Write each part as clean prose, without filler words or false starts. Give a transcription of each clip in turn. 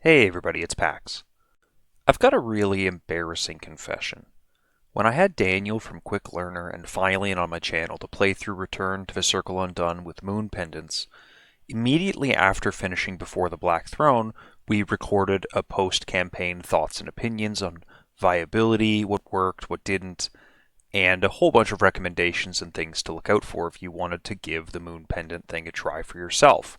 Hey everybody, it's Pax. I've got a really embarrassing confession. When I had Daniel from Quick Learner and Phyllian on my channel to play through Return to the Circle Undone with moon pendants, immediately after finishing Before the Black Throne, we recorded a post-campaign thoughts and opinions on viability, what worked, what didn't, and a whole bunch of recommendations and things to look out for if you wanted to give the moon pendant thing a try for yourself.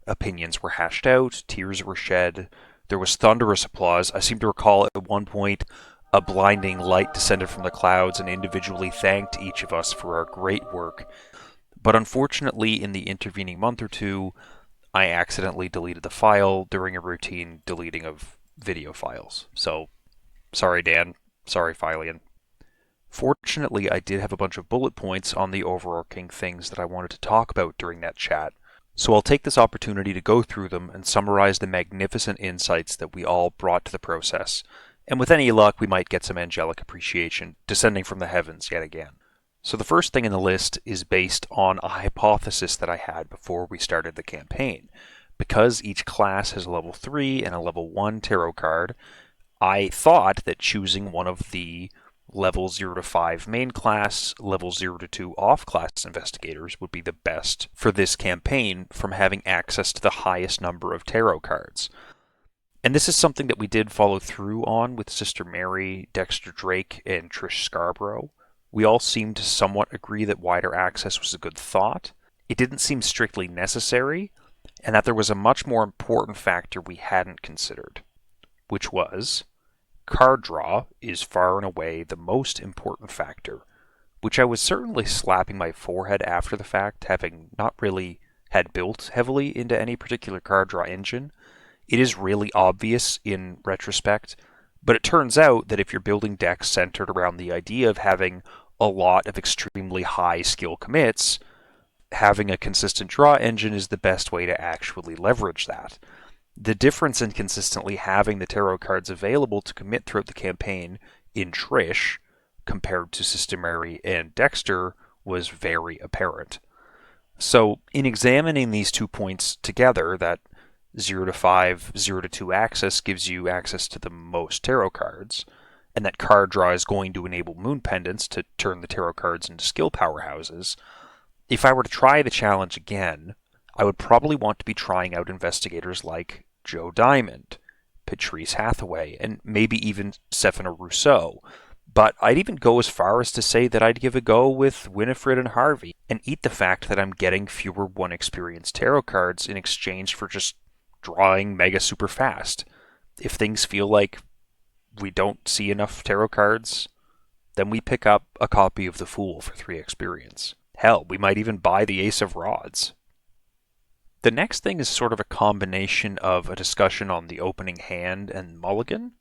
Opinions were hashed out, tears were shed, there was thunderous applause. I seem to recall at one point a blinding light descended from the clouds and individually thanked each of us for our great work. But unfortunately, in the intervening month or two, I accidentally deleted the file during a routine deleting of video files. So, sorry, Dan. Sorry, Phyllian. Fortunately, I did have a bunch of bullet points on the overarching things that I wanted to talk about during that chat, so I'll take this opportunity to go through them and summarize the magnificent insights that we all brought to the process, and with any luck we might get some angelic appreciation descending from the heavens yet again. So the first thing in the list is based on a hypothesis that I had before we started the campaign. Because each class has a level 3 and a level 1 tarot card, I thought that choosing one of the level 0 to 5 main class, level 0 to 2 off class investigators would be the best for this campaign from having access to the highest number of tarot cards. And this is something that we did follow through on with Sister Mary, Dexter Drake, and Trish Scarborough. We all seemed to somewhat agree that wider access was a good thought. It didn't seem strictly necessary, and that there was a much more important factor we hadn't considered, which was card draw is far and away the most important factor, which I was certainly slapping my forehead after the fact, having not really had built heavily into any particular card draw engine. It is really obvious in retrospect, but it turns out that if you're building decks centered around the idea of having a lot of extremely high skill commits, having a consistent draw engine is the best way to actually leverage that. The difference in consistently having the tarot cards available to commit throughout the campaign in Trish compared to Sister Mary and Dexter was very apparent. So, in examining these 2 points together, that 0 to 5, 0 to 2 access gives you access to the most tarot cards, and that card draw is going to enable moon pendants to turn the tarot cards into skill powerhouses, if I were to try the challenge again, I would probably want to be trying out investigators like Joe Diamond, Patrice Hathaway, and maybe even Stefano Rousseau. But I'd even go as far as to say that I'd give a go with Winifred and Harvey and eat the fact that I'm getting fewer 1 experience tarot cards in exchange for just drawing mega super fast. If things feel like we don't see enough tarot cards, then we pick up a copy of The Fool for 3 experience. Hell, we might even buy the Ace of Rods. The next thing is sort of a combination of a discussion on the opening hand and mulligan,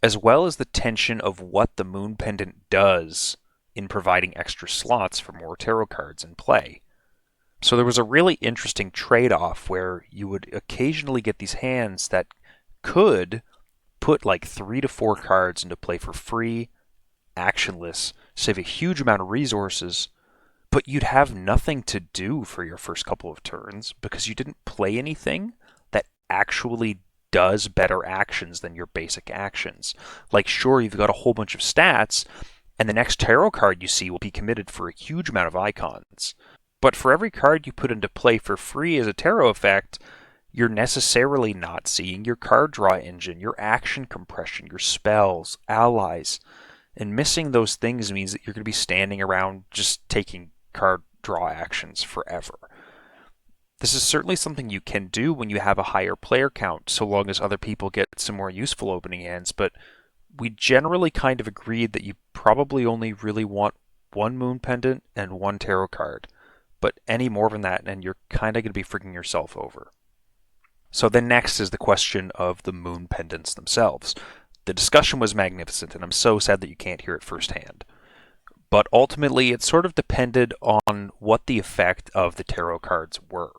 as well as the tension of what the moon pendant does in providing extra slots for more tarot cards in play. So there was a really interesting trade-off where you would occasionally get these hands that could put like 3 to 4 cards into play for free, actionless, save a huge amount of resources, but you'd have nothing to do for your first couple of turns because you didn't play anything that actually does better actions than your basic actions. Like, sure, you've got a whole bunch of stats, and the next tarot card you see will be committed for a huge amount of icons. But for every card you put into play for free as a tarot effect, you're necessarily not seeing your card draw engine, your action compression, your spells, allies. And missing those things means that you're going to be standing around just taking card draw actions forever. This is certainly something you can do when you have a higher player count, so long as other people get some more useful opening hands, but we generally kind of agreed that you probably only really want 1 moon pendant and 1 tarot card, but any more than that and you're kind of going to be freaking yourself over. So then next is the question of the moon pendants themselves. The discussion was magnificent, and I'm so sad that you can't hear it firsthand. But ultimately, it sort of depended on what the effect of the tarot cards were.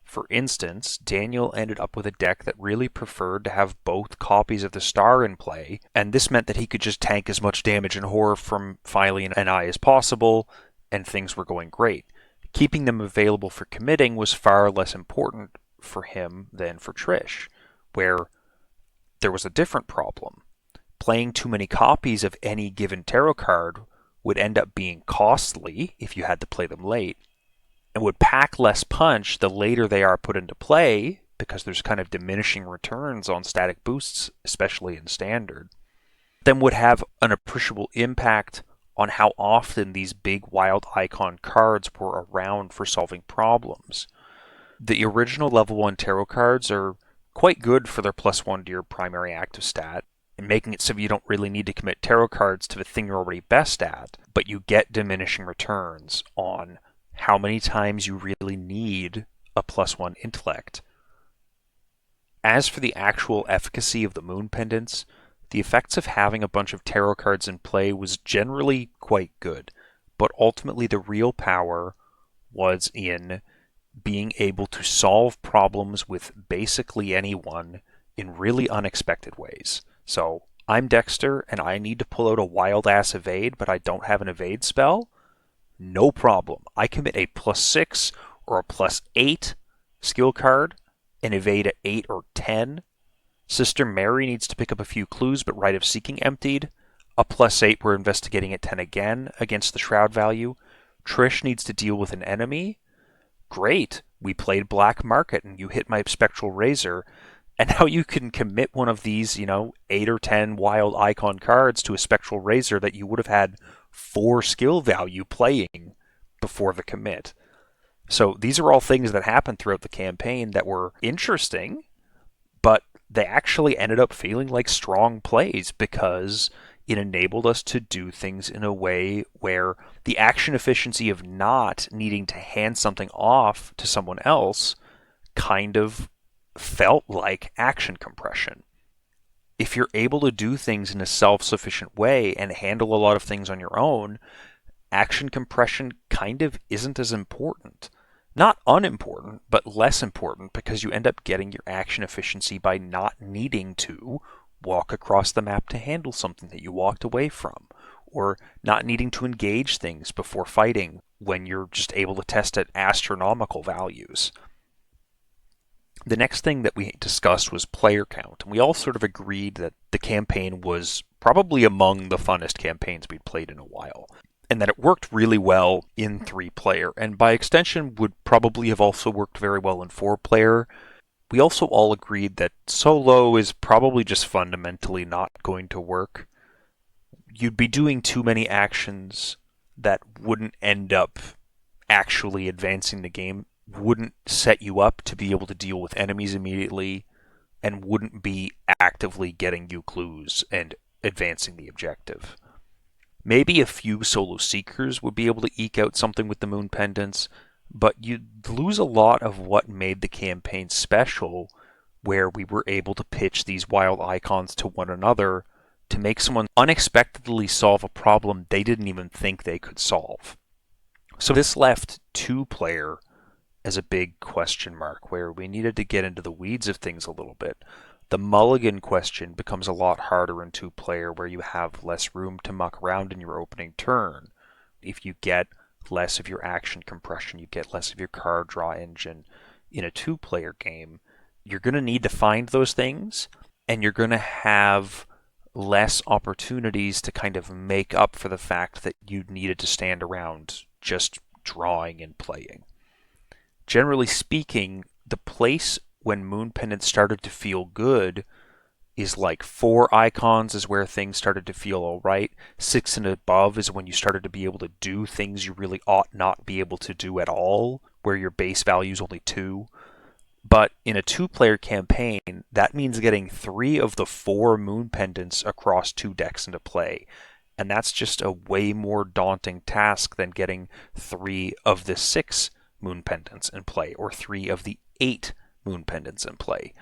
For instance, Daniel ended up with a deck that really preferred to have both copies of the Star in play, and this meant that he could just tank as much damage and horror from Phyllian and I as possible, and things were going great. Keeping them available for committing was far less important for him than for Trish. where there was a different problem. Playing too many copies of any given tarot card would end up being costly if you had to play them late, and would pack less punch the later they are put into play, because there's kind of diminishing returns on static boosts, especially in standard, then would have an appreciable impact on how often these big wild icon cards were around for solving problems. The original level 1 tarot cards are quite good for their +1 to your primary active stat, and making it so you don't really need to commit tarot cards to the thing you're already best at, but you get diminishing returns on how many times you really need a +1 intellect. As for the actual efficacy of the moon pendants, the effects of having a bunch of tarot cards in play was generally quite good, but ultimately the real power was in being able to solve problems with basically anyone in really unexpected ways. So I'm Dexter and I need to pull out a wild ass evade, but I don't have an evade spell. No problem. I commit a +6 or a +8 skill card and evade at 8 or 10. Sister Mary needs to pick up a few clues, but Rite of Seeking emptied. A +8, we're investigating at 10 again against the Shroud value. Trish needs to deal with an enemy. Great, we played Black Market and you hit my Spectral Razor, and now you can commit one of these, 8 or 10 wild icon cards to a Spectral Razor that you would have had 4 skill value playing before the commit. So these are all things that happened throughout the campaign that were interesting, but they actually ended up feeling like strong plays because it enabled us to do things in a way where the action efficiency of not needing to hand something off to someone else kind of felt like action compression. If you're able to do things in a self-sufficient way and handle a lot of things on your own, action compression kind of isn't as important. Not unimportant, but less important, because you end up getting your action efficiency by not needing to walk across the map to handle something that you walked away from, or not needing to engage things before fighting when you're just able to test at astronomical values. The next thing that we discussed was player count, and we all sort of agreed that the campaign was probably among the funnest campaigns we'd played in a while, and that it worked really well in 3-player, and by extension would probably have also worked very well in 4-player. We also all agreed that solo is probably just fundamentally not going to work. You'd be doing too many actions that wouldn't end up actually advancing the game, wouldn't set you up to be able to deal with enemies immediately, and wouldn't be actively getting you clues and advancing the objective. Maybe a few solo seekers would be able to eke out something with the moon pendants, but you'd lose a lot of what made the campaign special, where we were able to pitch these wild icons to one another to make someone unexpectedly solve a problem they didn't even think they could solve. So this left 2-player as a big question mark, where we needed to get into the weeds of things a little bit. The mulligan question becomes a lot harder in 2-player, where you have less room to muck around in your opening turn. If you get less of your action compression, you get less of your card draw engine in a 2-player game, you're going to need to find those things, and you're going to have less opportunities to kind of make up for the fact that you needed to stand around just drawing and playing. Generally speaking, the place when moon pendants started to feel good is like 4 icons is where things started to feel alright. 6 and above is when you started to be able to do things you really ought not be able to do at all, where your base value is only 2. But in a 2-player campaign, that means getting 3 of the 4 moon pendants across 2 decks into play. And that's just a way more daunting task than getting 3 of the 6 moon pendants in play, or 3 of the 8 moon pendants in play.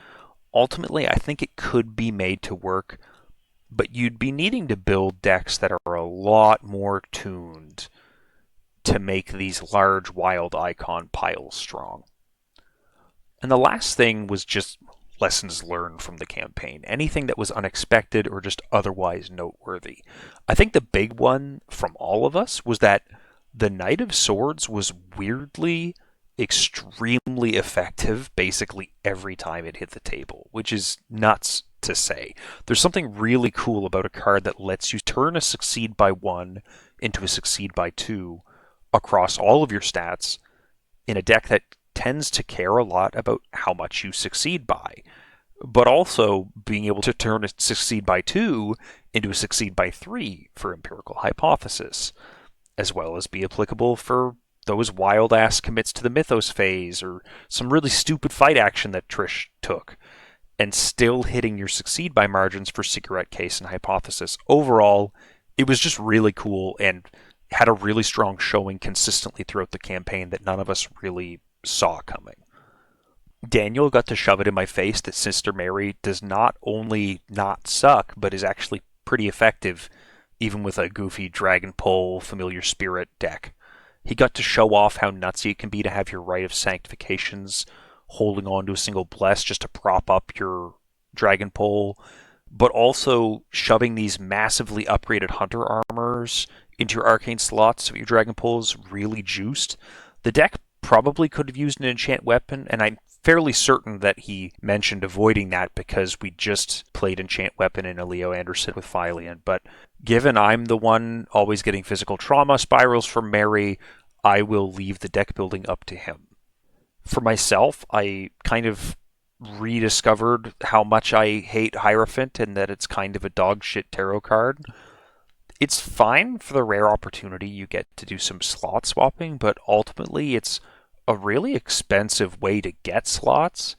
Ultimately, I think it could be made to work, but you'd be needing to build decks that are a lot more tuned to make these large wild icon piles strong. And the last thing was just lessons learned from the campaign. Anything that was unexpected or just otherwise noteworthy. I think the big one from all of us was that the Knight of Swords was weirdly extremely effective basically every time it hit the table, which is nuts to say. There's something really cool about a card that lets you turn a succeed by 1 into a succeed by 2 across all of your stats in a deck that tends to care a lot about how much you succeed by, but also being able to turn a succeed by 2 into a succeed by 3 for empirical hypothesis, as well as be applicable for those wild ass commits to the mythos phase or some really stupid fight action that Trish took, and still hitting your succeed by margins for cigarette case and hypothesis. Overall, it was just really cool and had a really strong showing consistently throughout the campaign that none of us really saw coming. Daniel got to shove it in my face that Sister Mary does not only not suck, but is actually pretty effective, even with a goofy Dragon Pole Familiar Spirit deck. He got to show off how nutsy it can be to have your Rite of Sanctifications holding on to a single Bless just to prop up your Dragon Pole, but also shoving these massively upgraded Hunter Armors into your Arcane slots so your Dragon Pole is really juiced. The deck probably could have used an enchant weapon, and I'm fairly certain that he mentioned avoiding that because we just played enchant weapon in a Leo Anderson with Phylian. But given I'm the one always getting physical trauma spirals from Mary, I will leave the deck building up to him. For myself, I kind of rediscovered how much I hate Hierophant and that it's kind of a dog shit tarot card. It's fine for the rare opportunity you get to do some slot swapping, but ultimately it's a really expensive way to get slots.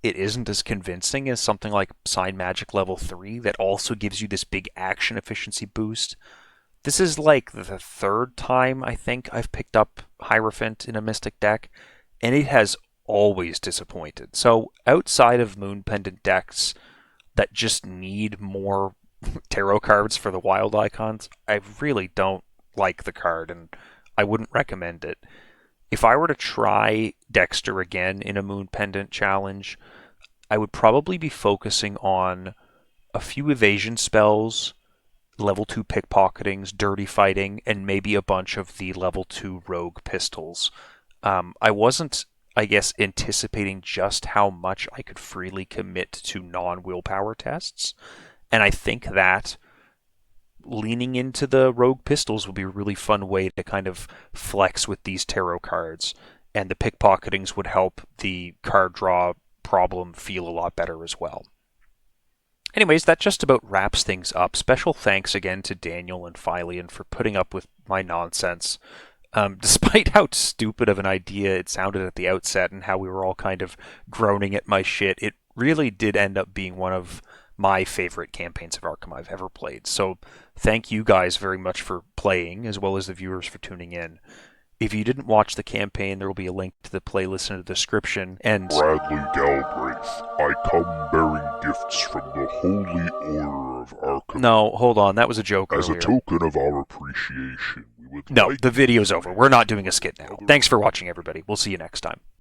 It isn't as convincing as something like Sign Magic level 3 that also gives you this big action efficiency boost. This is like the third time I think I've picked up Hierophant in a Mystic deck, and it has always disappointed. So outside of Moon Pendant decks that just need more tarot cards for the wild icons, I really don't like the card and I wouldn't recommend it. If I were to try Dexter again in a Moon Pendant challenge, I would probably be focusing on a few evasion spells, level 2 pickpocketings, dirty fighting, and maybe a bunch of the level 2 rogue pistols. I wasn't, I guess, anticipating just how much I could freely commit to non-willpower tests, and I think that leaning into the rogue pistols would be a really fun way to kind of flex with these tarot cards, and the pickpocketings would help the card draw problem feel a lot better as well. Anyways, that just about wraps things up. Special thanks again to Daniel and Phylian for putting up with my nonsense. Despite how stupid of an idea it sounded at the outset and how we were all kind of groaning at my shit, it really did end up being one of my favorite campaigns of Arkham I've ever played. So thank you guys very much for playing, as well as the viewers for tuning in. If you didn't watch the campaign, there will be a link to the playlist in the description. And Bradley Galbraith, I come bearing gifts from the Holy Order of Arkham. No, hold on, that was a joke As earlier. a token of our appreciation, we would No, like the video's over. We're not doing a skit now. Thanks for watching, everybody. We'll see you next time.